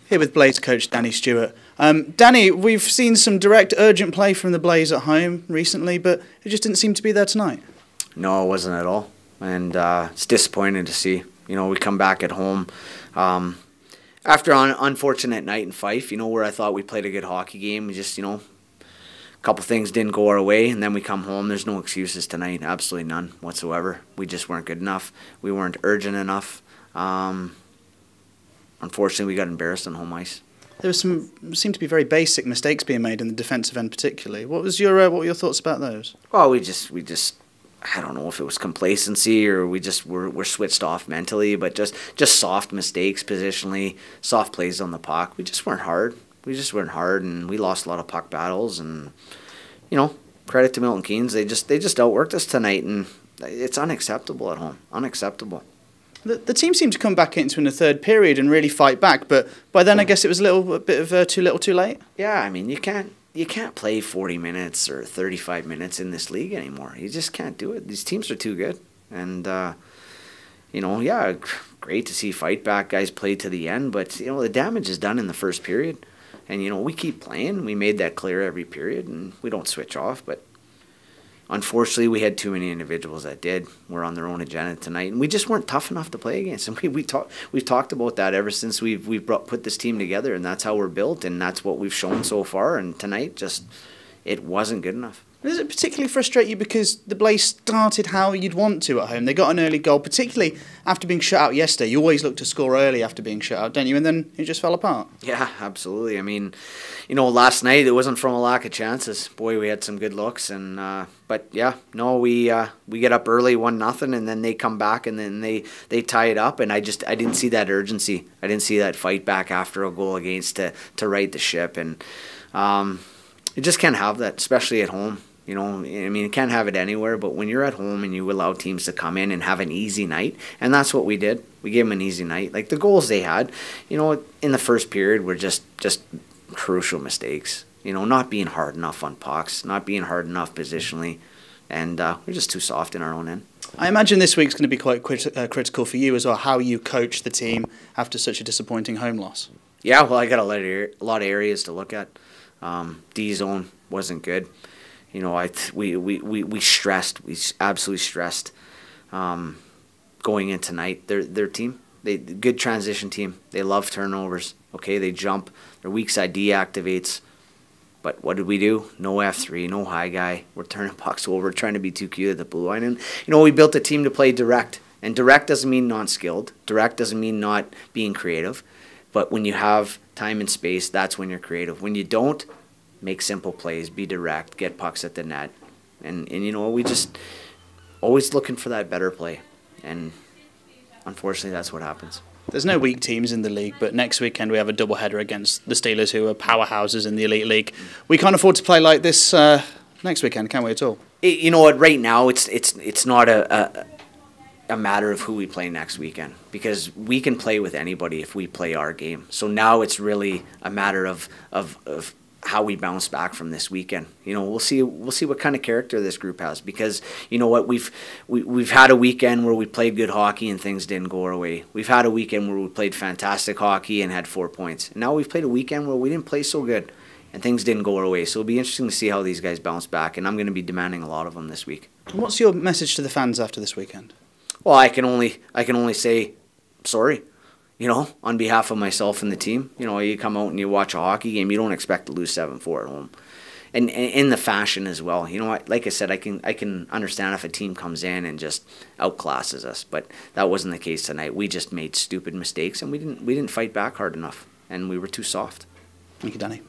Here with Blaze coach Danny Stewart. Danny, we've seen some direct, urgent play from the Blaze at home recently, but it just didn't seem to be there tonight. No, it wasn't at all, and it's disappointing to see. You know, we come back at home after an unfortunate night in Fife. You know, where I thought we played a good hockey game. We just, a couple things didn't go our way, and then we come home. There's no excuses tonight, absolutely none whatsoever. We just weren't good enough. We weren't urgent enough. Unfortunately, we got embarrassed on home ice. There seemed to be very basic mistakes being made in the defensive end, particularly. What were your thoughts about those? Well, we just I don't know if it was complacency or we're switched off mentally, but just soft mistakes positionally, soft plays on the puck. We just weren't hard. And we lost a lot of puck battles. And credit to Milton Keynes, they just outworked us tonight, and it's unacceptable at home. Unacceptable. The team seemed to come back into in the third period and really fight back, but by then I guess it was a bit of too little, too late. Yeah, I mean you can't play 40 minutes or 35 minutes in this league anymore. You just can't do it. These teams are too good, and yeah, great to see fight back guys play to the end, but the damage is done in the first period, and we keep playing. We made that clear every period, and we don't switch off, but. Unfortunately, we had too many individuals that were on their own agenda tonight, and we just weren't tough enough to play against. And we've talked about that ever since we've put this team together, and that's how we're built, and that's what we've shown so far. And tonight, it wasn't good enough. Does it particularly frustrate you because the Blaze started how you'd want to at home? They got an early goal, particularly after being shut out yesterday. You always look to score early after being shut out, don't you? And then it just fell apart. Yeah, absolutely. I mean, last night it wasn't from a lack of chances. Boy, we had some good looks, and but yeah, no, we get up early 1-0, and then they come back, and then they tie it up, and I didn't see that urgency. I didn't see that fight back after a goal against to right the ship, and you just can't have that, especially at home. I mean, you can't have it anywhere, but when you're at home and you allow teams to come in and have an easy night, and that's what we did. We gave them an easy night. Like the goals they had, in the first period were just crucial mistakes. Not being hard enough on pucks, not being hard enough positionally, and we're just too soft in our own end. I imagine this week's going to be quite critical for you as well, how you coach the team after such a disappointing home loss. Yeah, well, I got a lot of areas to look at. D zone wasn't good. We stressed. We absolutely stressed going in tonight. Their team, good transition team. They love turnovers. Okay, they jump. Their weak side deactivates. But what did we do? No F3, no high guy. We're turning pucks over, trying to be too cute at the blue line. And we built a team to play direct. And direct doesn't mean non-skilled. Direct doesn't mean not being creative. But when you have time and space, that's when you're creative. When you don't, make simple plays, be direct, get pucks at the net. And we just always looking for that better play. And unfortunately, that's what happens. There's no weak teams in the league, but next weekend we have a doubleheader against the Steelers, who are powerhouses in the Elite League. We can't afford to play like this next weekend, can we at all? You know what? Right now, it's not a matter of who we play next weekend, because we can play with anybody if we play our game. So now it's really a matter of how we bounce back from this weekend. We'll see what kind of character this group has, because we've had a weekend where we played good hockey and things didn't go our way. We've had a weekend where we played fantastic hockey and had 4 points. And now we've played a weekend where we didn't play so good and things didn't go our way. So it'll be interesting to see how these guys bounce back, and I'm going to be demanding a lot of them this week. What's your message to the fans after this weekend? Well, I can only say sorry. On behalf of myself and the team. You come out and you watch a hockey game, you don't expect to lose 7-4 at home. And in the fashion as well. Like I said, I can understand if a team comes in and just outclasses us, but that wasn't the case tonight. We just made stupid mistakes, and we didn't fight back hard enough, and we were too soft. Thank you, Danny.